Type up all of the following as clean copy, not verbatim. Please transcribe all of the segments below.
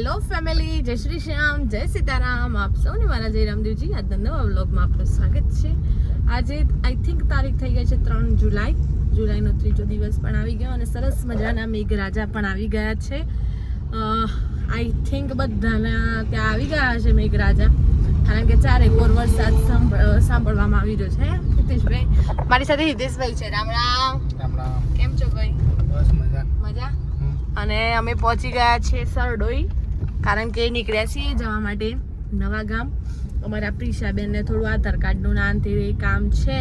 Hello family, જય શ્રી શ્યામ, જય સીતારામ. આપ સૌને મારા જય રામદેવજી આજના નવા વ્લોગમાં આપનું સ્વાગત છે. આજે આઈ થિંક તારીખ થઈ ગઈ છે 3 જુલાઈ. જુલાઈનો ત્રીજો દિવસ પણ આવી ગયો અને સરસ મજાના મેઘરાજા પણ આવી ગયા છે. આઈ થિંક બધાના ત્યાં આવી ગયા છે મેઘરાજા, કારણ કે ચારે કોર વરસાદ સાંભળવામાં આવી રહ્યો છે. હિતેશભાઈ મારી સાથે, હિતેશભાઈ છે. રામ રામ. રામ રામ. કેમ છો ભાઈ? બસ મજા મજા. અને અમે પહોંચી ગયા છીએ સરડોઈ, કારણ કે નીકળ્યા છીએ જવા માટે નવા ગામ. અમારા પ્રિશાબેનને થોડું આધાર કાર્ડનું નાનથી કામ છે,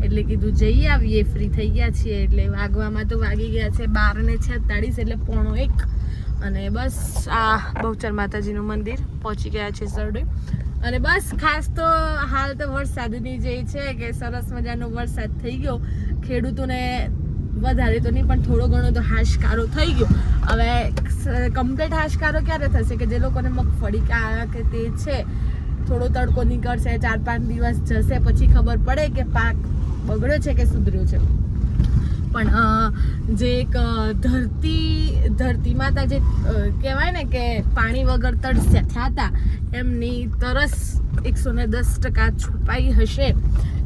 એટલે કીધું જઈ આવીએ. ફ્રી થઈ ગયા છીએ એટલે વાગવામાં તો વાગી ગયા છે 12:46, એટલે 12:45. અને બસ આ બહુચર માતાજીનું મંદિર પહોંચી ગયા છે સરડોઈ. અને બસ ખાસ તો હાલ તો વરસાદની જે છે કે સરસ મજાનો વરસાદ થઈ ગયો. ખેડૂતોને વધારે તો નહીં પણ થોડો ઘણો તો હાશકારો થઈ ગયો. હવે કમ્પ્લીટ હાશકારો ક્યારે થશે કે જે લોકોને મગફળી કે તે છે, થોડો તડકો નીકળશે, 4-5 દિવસ જશે, પછી ખબર પડે કે પાક બગડ્યો છે કે સુધર્યો છે. પણ જે એક ધરતી માતા જે કહેવાય ને કે પાણી વગર તડસ્યા હતા, એમની તરસ 110% છુપાઈ હશે.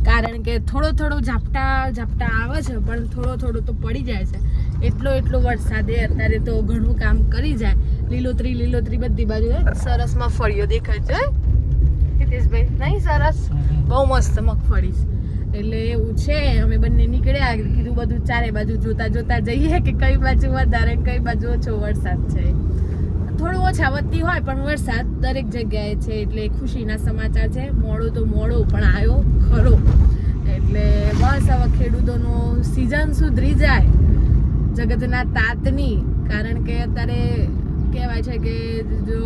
કારણ કે થોડો ઝાપટા આવે છે, પણ થોડો તો પડી જાય છે. એટલો વરસાદે અત્યારે તો ઘણું કામ કરી જાય. લીલોતરી બધી બાજુ સરસ મગફળીઓ દેખાય છે હિતેશભાઈ. નહીં સરસ, બહુ મસ્ત મગફળી. એટલે એવું છે, અમે બંને નીકળ્યા, કીધું બધું ચારે બાજુ જોતા જઈએ કે કઈ બાજુ વધારે કઈ બાજુ ઓછો વરસાદ છે. થોડું ઓછા વધતી હોય પણ વરસાદ દરેક જગ્યાએ છે, એટલે ખુશીના સમાચાર છે. મોડો પણ આવ્યો ખરો. એટલે બસ હવે ખેડૂતોનો સિઝન સુધરી જાય જગતના તાતની. કારણ કે અત્યારે કહેવાય છે કે જો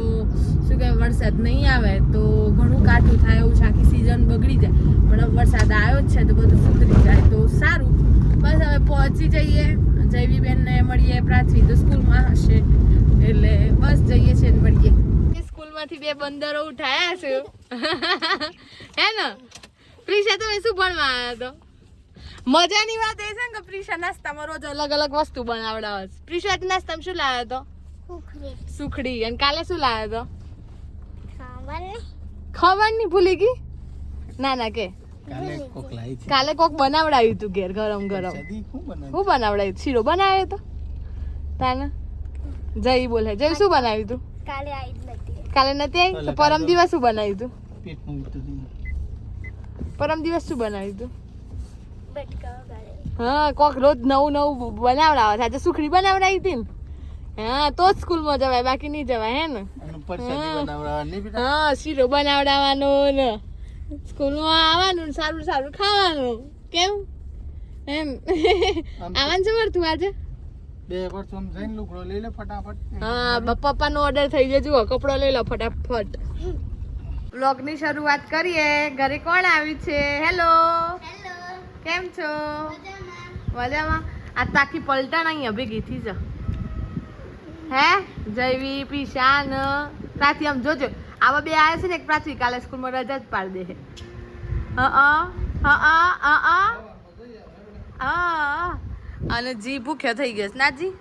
શું કહેવાય, વરસાદ નહીં આવે તો ઘણું કાઠું થાય એવું છે, આખી સિઝન બગડી જાય. પણ હવે વરસાદ આવ્યો જ છે તો બધું સુધરી જાય તો સારું. બસ હવે પહોંચી જઈએ. જયવીબેનને મળીએ. પ્રાથવી તો સ્કૂલમાં હશે, એટલે બસ જઈએ છીએ ને મળીએ. સ્કૂલમાંથી 2 બંદરો ઉઠાયા છું હે ને પ્રિશા? તમે શું ભણવા આવ્યા તો? મજાની વાત એ છે ને કે પ્રિશા નાસ્તામાં રોજ અલગ વસ્તુ બનાવડાવે છે. પ્રિશા નાસ્તામાં શું લાવ્યો તો? સુખડી. અને કાલે શું લાવ્યો તો? ખબર નહીં, ભૂલી ગઈ. ના કે કાલે કોક બનાવડાવ્યું તું ઘેર ગરમ. શું બનાવડાવ્યું? શીરો બનાવ્યો તો તાને? જય બોલે. જય શું બનાવ્યું તું? કાલે નથી આવી તો પરમ દિવસ શું બનાવ્યું તું? પરમ દિવસ શું બનાવ્યું તું? હા, કોક રોજ નવું બનાવડાવે. આજે સુખડી બનાવડાવી હતી ને. હા, તો જ સ્કૂલમાં જવાય, બાકી નહીં જવાય. હે ને? હા, શીરો બનાવડાવવાનો ને સ્કૂલમાં આવવાનું, સારું ખાવાનું. કેમ એમ આવવાનું છે વર્તું આજે? 2 વર્ષ જઈને લુગડો લઈ લે ફટાફટ. હા, પપ્પાનો ઓર્ડર થઈ ગયો. જુઓ, કપડો લઈ લો ફટાફટ. વ્લોગની શરૂઆત કરીએ. ઘરે કોણ આવ્યું છે? હેલો, કેમ છો? મજામાં. આ તાકી પલટણ અહીંયા ભેગી થઈ જા. હે જયવી, પીશાન, પ્રાથી. આમ જોજો, આવા 2 આવ્યા છે ને. એક પ્રાથી કાલે સ્કૂલમાં રજા જ પાડી દે. અને જી ભૂખ્યો થઈ ગયો છે. ના જી,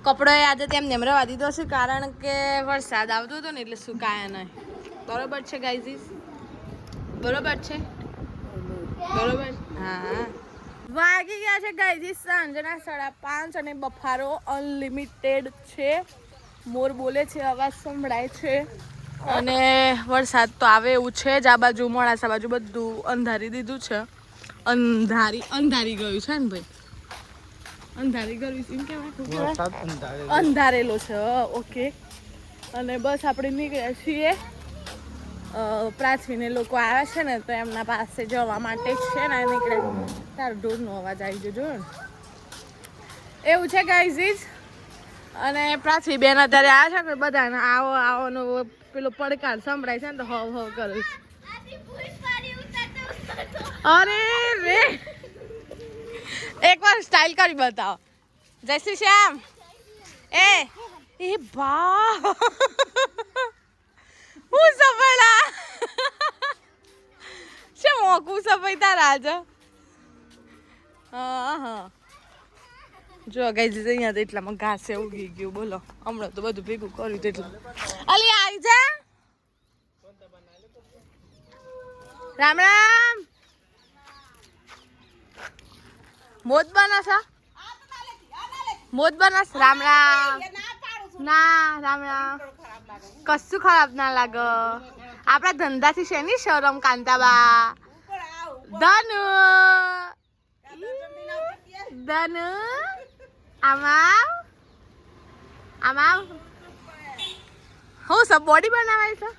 કપડો આજે તેમને એમ રવા દીધો છે, કારણ કે વરસાદ આવતો હતો ને, એટલે સુકાયા નહીં. બરોબર છે ગાઈઝીસ? બરોબર છે. હા, વાગી ગયા છે ગાઈઝીસ સાંજના 5:30 અને બફારો અનલિમિટેડ છે. મોર બોલે છે, અવાજ સંભળાય છે. અને વરસાદ તો આવે એવું છે જ. આ બાજુ મોડાસા બાજુ બધું અંધારી દીધું છે. અંધારી ગયું છે ને ભાઈ? અંધારી ગયું છે એમ કેવાય? અંધારેલો છે. ઓકે. અને બસ આપણે નીકળ્યા છીએ. પ્રાથવીને લોકો આવ્યા છે ને, તો એમના પાસે જવા માટે છે ને નીકળે. તારો ઢોરનો અવાજ આવી જજો ને. એવું છે ગાઈઝ. અને પ્રાથવી બેન અત્યારે આવ્યા છે ને, બધાને આવો પેલો પડકાર સંભળાય છે ને, તો હવ કરું છું. અરે રે, એકવાર સ્ટાઇલ કરી બતાવો. જય શ્રી શ્યામ. એ બા હું સફળા છે. મોકું સફાઈ તારા આજે. હા જો ગાઈઝ અહીંયા તો એટલામાં ઘાસ ઉગી ગયું બોલો હમણાં તો બધું ભેગું કર્યું તેટલું અલી આવી જા રામ રામ મોત બનાસ મોત બનાસ રામ રામ ના રામ રામ કશું ખરાબ ના લાગે આપણા ધંધાથી છે ની શરમ કાંતાબા ધનુ ધનુ આમાવ આમાવ હું સબ બોડી બનાવાય છે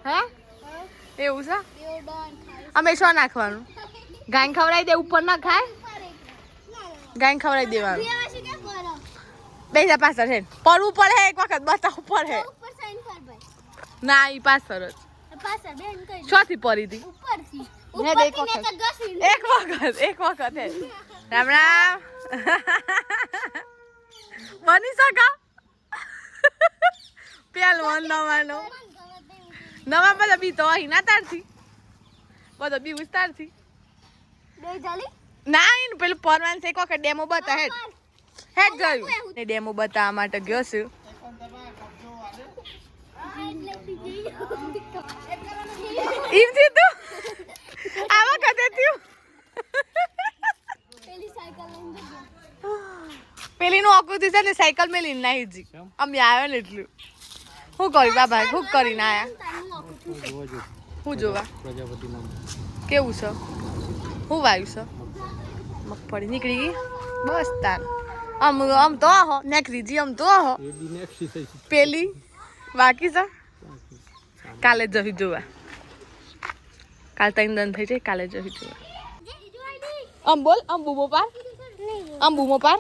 હે એવું છે અમે શું નાખવાનું ગાય ખવડાવી દે ઉપર ના ખાય ગાય ખવડાવી દેવાનું બેજા પાછળ છે પડવું પડે એક વખત બતાવવું પડે ના ઈ પાછળ જ શોથી પડી હતી એક વખત હે રામ રામ બની શકા પેલો નવા બધા બી તો અહીં ના તારથી બધો બી ઉસ્તારથી ના એને પેલું પરવાન છે એક વખત ડેમો બતા હેડ ગયું ને ડેમો બતાવવા માટે ગયો છું ઈમથી તું આ વખતે થયું પેલી નું આકૃતિ છે ને સાયકલ મેં લઈને નાહી જી અમે આવ્યો ને એટલું શું કર્યું બાબા શું કરીને આયા શું જોવા કેવું છે શું વાયું છે મગફળી નીકળી ગઈ બસ તાર આમ તો આહો નેકરી જી આમ તો આહો પેલી બાકી છે કાલે જવી જોવા કાલ ત્રણ દન થઈ જાય કાલે જવી જોવા આમ બોલ આમ બૂમો પાર આમ બૂમો પાર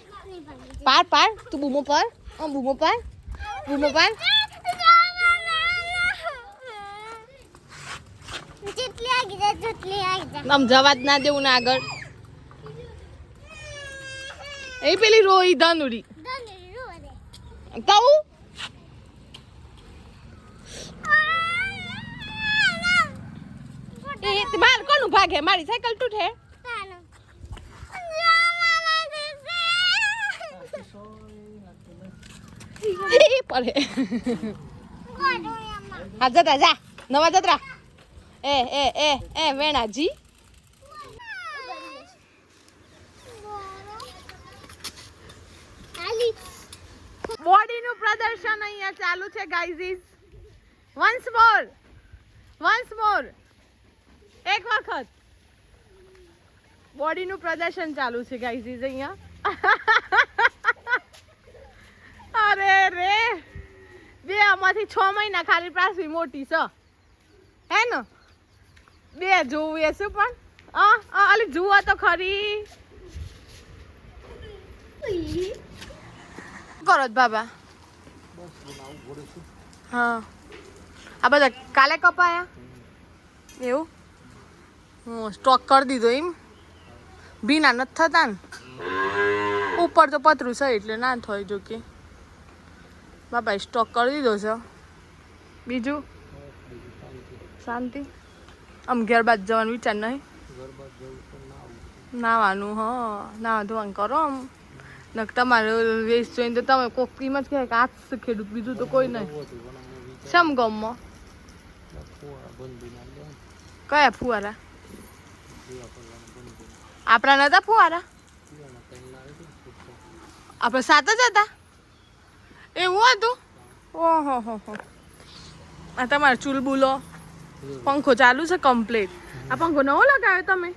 પાર પાર તું બૂમો પાર આમ બૂમો પાર બૂમો પાર આમ જવા જ ના દેવું ને આગળ એ પેલી રોઈ ધનુરી તાવું માર કોનું ભાગે મારી સાયકલ તૂટે પડે હા જતા જા નવા જતરા એ વેણાજી બોડીનું પ્રદર્શન અહીંયા ચાલુ છે ગાઈઝ વન્સ મોર એક વખત બોડીનું પ્રદર્શન ચાલુ છે ગાઈઝ અહીંયા અરે રે બે આમાંથી 6 મહિના ખાલી પ્રાસી મોટી છે હે ને બે જોવું એ શું પણ અલી જુઓ તો ખરી કરો બાબા હા આ બધા કાલે કપાયા એવું હું સ્ટોક કરી દીધો એમ ભીના નથી થતા ને ઉપર તો પતરું છે એટલે ના થાય જો કે બાપા સ્ટોક કરી દીધો છે બીજું શાંતિ આમ ઘેર બાદ જવાનું વિચાર નહીં નાવાનું હા નાવા ધોવાનું કરો આમ તમારે વેસ્ટ જોઈને તો તમે કોક કિંમત કહે કે આજ ખેડૂત બીજું તો કોઈ નહીં શમ ગમમાં કયા ફુવારા આપણા નતા ફુવારા આપણે 7 જ હતા એવું હતું ઓહો હો આ તમારે ચૂલબુલો પંખો ચાલુ છે કમ્પ્લીટ આ પંખો નવો લગાવ્યો તમે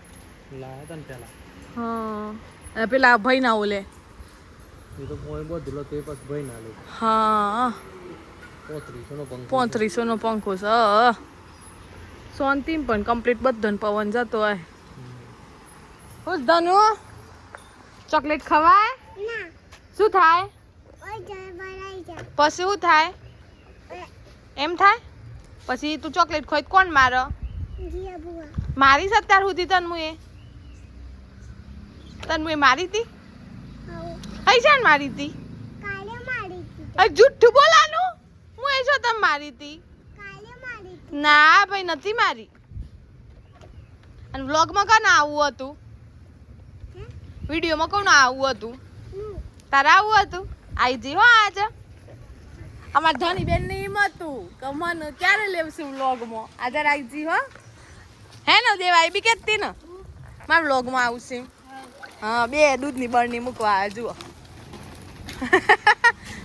હા પેલા ભાઈ ના ઓલે હા 3500 નો પંખો છે શાંતિ પણ કમ્પ્લીટ બધાને પવન જતો હોય હું ધનુ ચોકલેટ ખવાય શું થાય પછી શું થાય એમ થાય પછી તું ચોકલેટ ખોઈ કોણ મારો મારી અત્યાર સુધી તન મુએ મારી હતી હૈશાન મારી હતી જુઠ્ઠું બોલાનું હું એ છો તમે મારી હતી ના ભાઈ નથી મારી અને વ્લોગમાં કોને આવવું હતું વિડીયોમાં કોને આવવું હતું તારે આવું હતું આઈ જી હો આજે અમાર ધની બેન ની એમ હતું કે મને ક્યારે લેવશું વ્લોગમાં આજે આઈ જી હો હે ને દેવાય બી કેતી ને મારા વ્લોગમાં આવશે હા 2 દૂધની બરણી મૂકવા જુઓ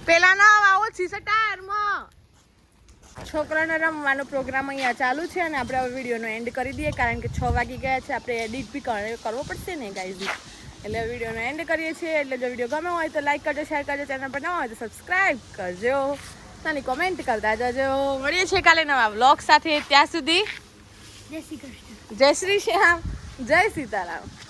પેલા ના આવો છે ટાયરમાં છોકરાનો રમવાનો પ્રોગ્રામ અહીંયા ચાલુ છે અને આપણે હવે વિડીયોનો એન્ડ કરી દઈએ કારણ કે 6 વાગી ગયા છે આપણે એડિટ બી કરવો પડશે ને ગાઈઝ એટલે વિડીયોનો એન્ડ કરીએ છીએ એટલે જો વિડીયો ગમે હોય તો લાઈક કરજો શેર કરજો ચેનલ પર નવા હોય તો સબસ્ક્રાઈબ કરજો નાની કોમેન્ટ કરતા જજો મળીએ છીએ કાલે નવા વ્લોગ સાથે ત્યાં સુધી જય શ્રી કૃષ્ણ જય શ્રી શ્યામ જય સીતારામ